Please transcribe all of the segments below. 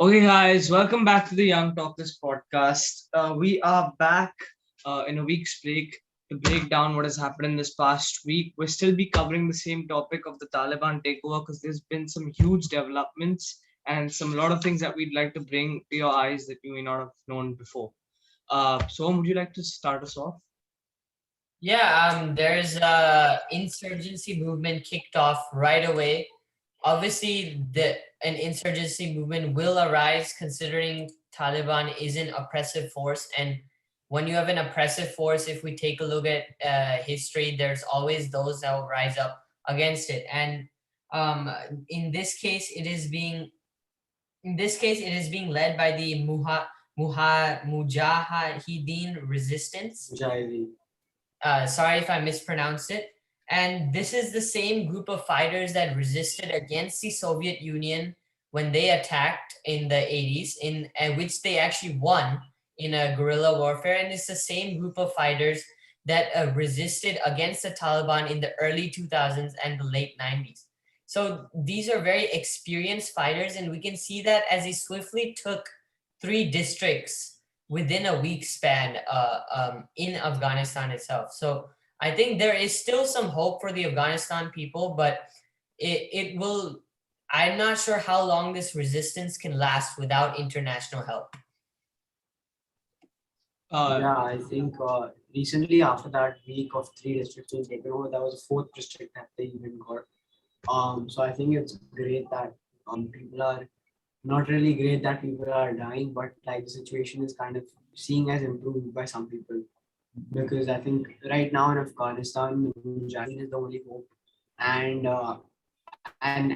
Okay, guys, welcome back to the Young Talkers podcast. We are back in a week's break to break down what has happened in this past week. We'll still be covering the same topic of the Taliban takeover because there's been some huge developments and some lot of things that we'd like to bring to your eyes that you may not have known before. So, would you like to start us off? There's a insurgency movement kicked off right away. Obviously, an insurgency movement will arise considering Taliban is an oppressive force, and when you have an oppressive force, if we take a look at history, there's always those that will rise up against it. And um, in this case, it is being led by the Mujahideen Resistance. Sorry if I mispronounced it. And this is the same group of fighters that resisted against the Soviet Union when they attacked in the 80s, in which they actually won in a guerrilla warfare. And it's the same group of fighters that resisted against the Taliban in the early 2000s and the late 90s. So these are very experienced fighters, and we can see that as they swiftly took three districts within a week span in Afghanistan itself. So I think there is still some hope for the Afghanistan people, but it will. I'm not sure how long this resistance can last without international help. Uh, Yeah, I think recently after that week of three districts being taken over, that was a fourth district that they even got. So I think it's great that people are not really great that people are dying, but like the situation is kind of seeing as improved by some people because I think right now in Afghanistan, the Mujahideen is the only hope. And as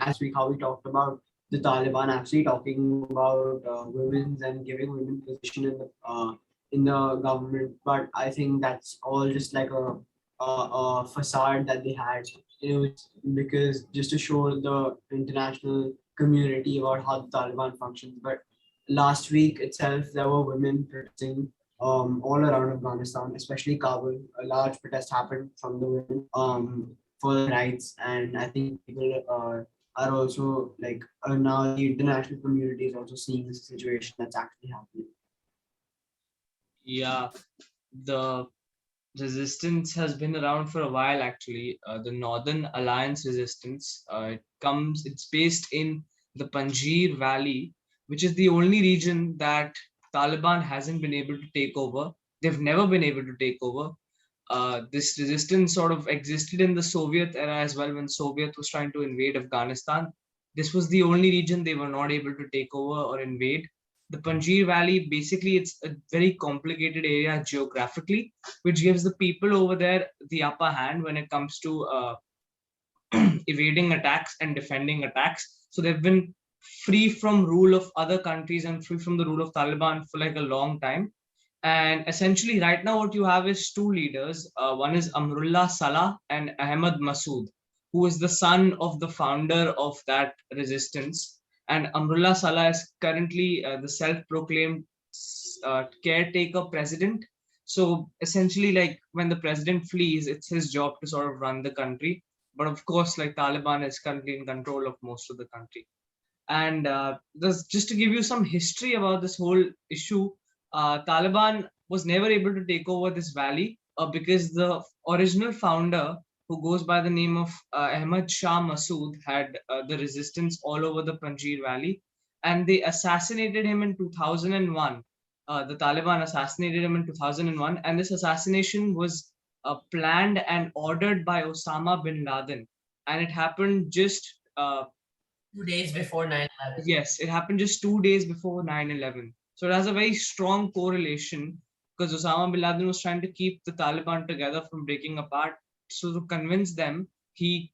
last week, how we talked about the Taliban actually talking about women's and giving women position in the government, but I think that's all just like a facade that they had. It was because just to show the international community about how the Taliban functions. But last week itself, there were women protesting all around Afghanistan, especially Kabul. A large protest happened from the women for their rights, and I think people are also like now the international community is also seeing this situation that's actually happening. yeah, the resistance has been around for a while actually. The Northern Alliance resistance. It's based in the Panjshir Valley, which is the only region that Taliban hasn't been able to take over. They've never been able to take over. This resistance sort of existed in the Soviet era as well when Soviet was trying to invade Afghanistan. This was the only region they were not able to take over or invade. The Panjshir Valley, basically, it's a very complicated area geographically, which gives the people over there the upper hand when it comes to evading attacks and defending attacks. So they've been free from rule of other countries and free from the rule of Taliban for like a long time. And essentially, right now, what you have is two leaders. One is Amrullah Salah and Ahmad Masood, who is the son of the founder of that resistance. And Amrullah Salah is currently the self-proclaimed caretaker president. So essentially, like when the president flees, it's his job to sort of run the country. But of course, like Taliban is currently in control of most of the country. And just to give you some history about this whole issue, Taliban was never able to take over this valley because the original founder, who goes by the name of Ahmad Shah Massoud, had the resistance all over the Panjshir Valley, and they assassinated him in 2001. The Taliban assassinated him in 2001, and this assassination was planned and ordered by Osama bin Laden, and it happened just 2 days before 9/11. yes, it happened just 2 days before 9/11. So it has a very strong correlation because Osama bin Laden was trying to keep the Taliban together from breaking apart. So to convince them, he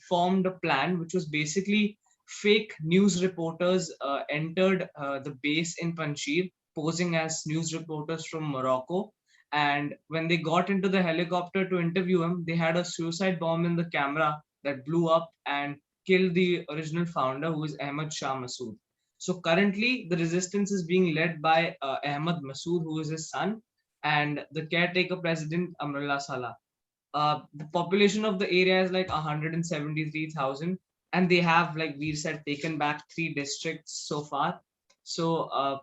formed a plan which was basically fake news reporters entered the base in Panjshir posing as news reporters from Morocco. And when they got into the helicopter to interview him, they had a suicide bomb in the camera that blew up and killed the original founder, who is Ahmad Shah Massoud. So currently, the resistance is being led by Ahmad Massoud, who is his son, and the caretaker president, Amrullah Salah. The population of the area is like 173,000, and they have, like we said, taken back 3 districts so far. So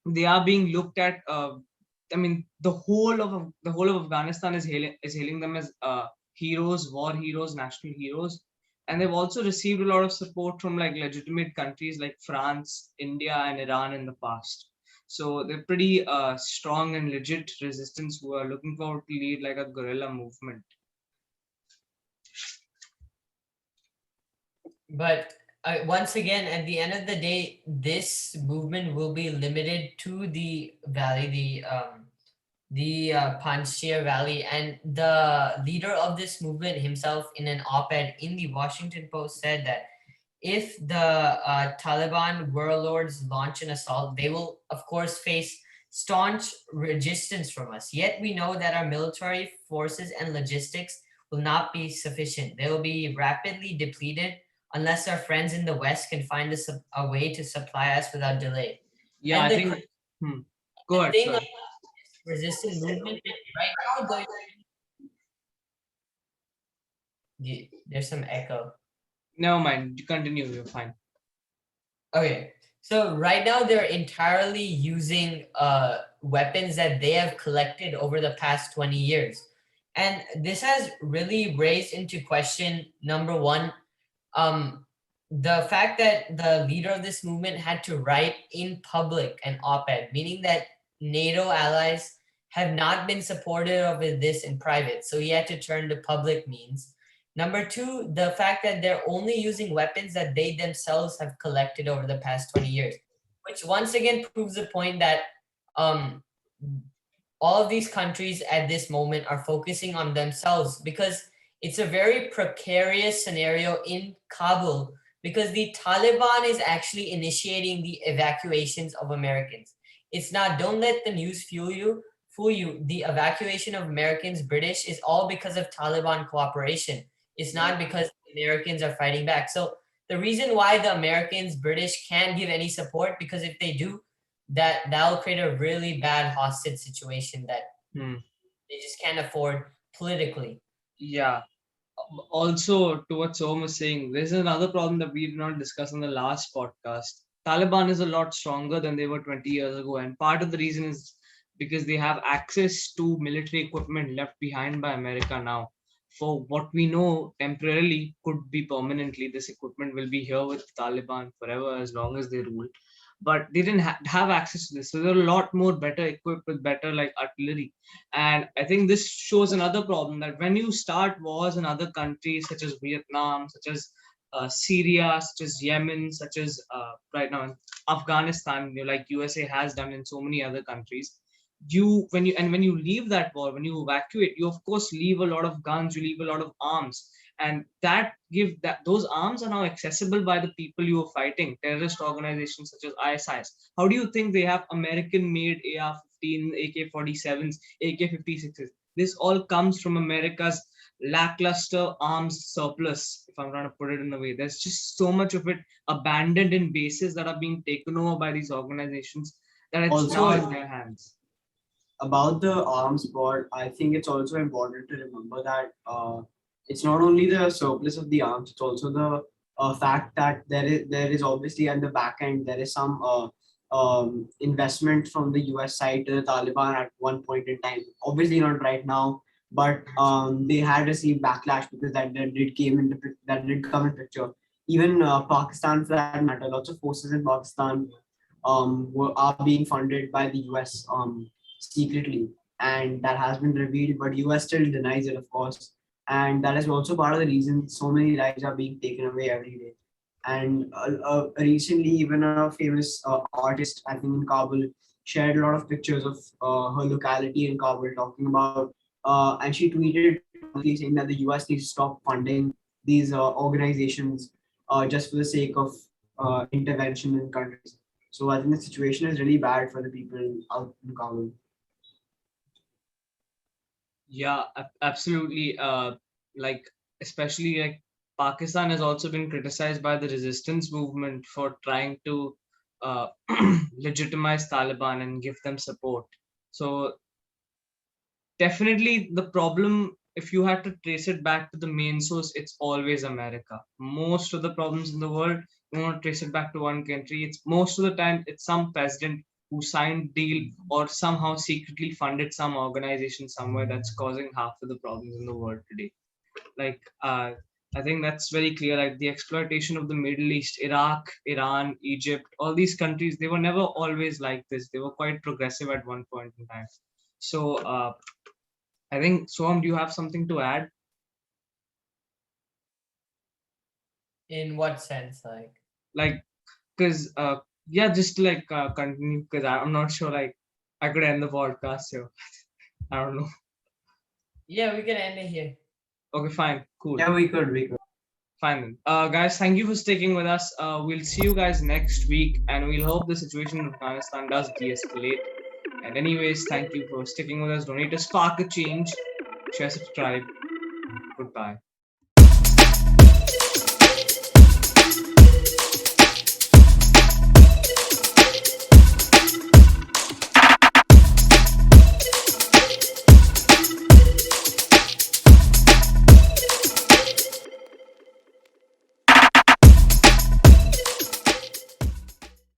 they are being looked at. I mean, the whole of Afghanistan is hailing them as heroes, war heroes, national heroes, and they've also received a lot of support from like legitimate countries like France, India, and Iran in the past. So they're pretty strong and legit resistance who are looking forward to lead like a guerrilla movement. But once again, at the end of the day, this movement will be limited to the valley, the Panjshir Valley, and the leader of this movement himself, in an op-ed in the Washington Post, said that if the Taliban warlords launch an assault, they will, of course, face staunch resistance from us. Yet we know that our military forces and logistics will not be sufficient. They will be rapidly depleted unless our friends in the West can find a way to supply us without delay. Yeah, And I the, think. Go the ahead. thing of Sorry. resistant movement right now, there's some echo. Never mind. Continue. You're fine. Okay, so right now they're entirely using weapons that they have collected over the past 20 years. And this has really raised into question, number one, the fact that the leader of this movement had to write in public an op-ed, meaning that NATO allies have not been supportive of this in private. So he had to turn to public means. Number two, the fact that they're only using weapons that they themselves have collected over the past 20 years, which once again proves the point that um, all of these countries at this moment are focusing on themselves, because it's a very precarious scenario in Kabul, because the Taliban is actually initiating the evacuations of Americans. It's not, don't let the news fool you. The evacuation of Americans, British, is all because of Taliban cooperation. It's not because the Americans are fighting back. So the reason why the Americans, British can't give any support, because if they do, that'll create a really bad hostage situation that Hmm. they just can't afford politically. Yeah. Also, to what Som was saying, there's another problem that we did not discuss in the last podcast. Taliban is a lot stronger than they were 20 years ago, and part of the reason is because they have access to military equipment left behind by America now. For what we know, temporarily could be permanently, this equipment will be here with Taliban forever as long as they rule. But they didn't have access to this, so they're a lot more better equipped with better like artillery. And I think this shows another problem, that when you start wars in other countries such as Vietnam, such as Syria, such as Yemen, such as right now in Afghanistan, like USA has done in so many other countries, when you leave that war, when you evacuate, you of course leave a lot of guns, you leave a lot of arms, and that those arms are now accessible by the people you are fighting, terrorist organizations such as ISIS. How do you think they have American made AR-15, AK-47s, AK-56s? This all comes from America's lackluster arms surplus, if I'm trying to put it in a way. There's just so much of it abandoned in bases that are being taken over by these organizations, that it's now Also, in their hands. about the arms board, I think it's also important to remember that it's not only the surplus of the arms, it's also the fact that there is obviously at the back end there is some investment from the US side to the Taliban at one point in time. Obviously not right now, but they had received backlash because that did come in picture. Even Pakistan, for that matter, lots of forces in Pakistan are being funded by the US secretly, and that has been revealed, but US still denies it, of course. And that is also part of the reason so many lives are being taken away every day. And recently, even a famous artist, I think in Kabul, shared a lot of pictures of her locality in Kabul, talking about, and she tweeted publicly saying that the US needs to stop funding these organizations just for the sake of intervention in countries. So I think the situation is really bad for the people out in Kabul. Yeah, absolutely. Like, especially like Pakistan has also been criticized by the resistance movement for trying to uh, legitimize Taliban and give them support. So definitely the problem if you had to trace it back to the main source, it's always America. Most of the problems in the world, you want to trace it back to one country. It's most of the time it's some president who signed deal or somehow secretly funded some organization somewhere that's causing half of the problems in the world today. Like I think that's very clear. Like the exploitation of the Middle East, Iraq, Iran, Egypt, all these countries, they were never always like this. They were quite progressive at one point in time. So I think, Swam, do you have something to add? In what sense? Like, because yeah, just to like continue, because I'm not sure. Like, I could end the podcast here. I don't know. Yeah, we can end it here. Okay, fine, cool. Yeah, we could. Fine then. Guys, thank you for sticking with us. We'll see you guys next week, and we'll hope the situation in Afghanistan does de-escalate. And anyways, thank you for sticking with us. Don't need to spark a change. Share, subscribe. Goodbye.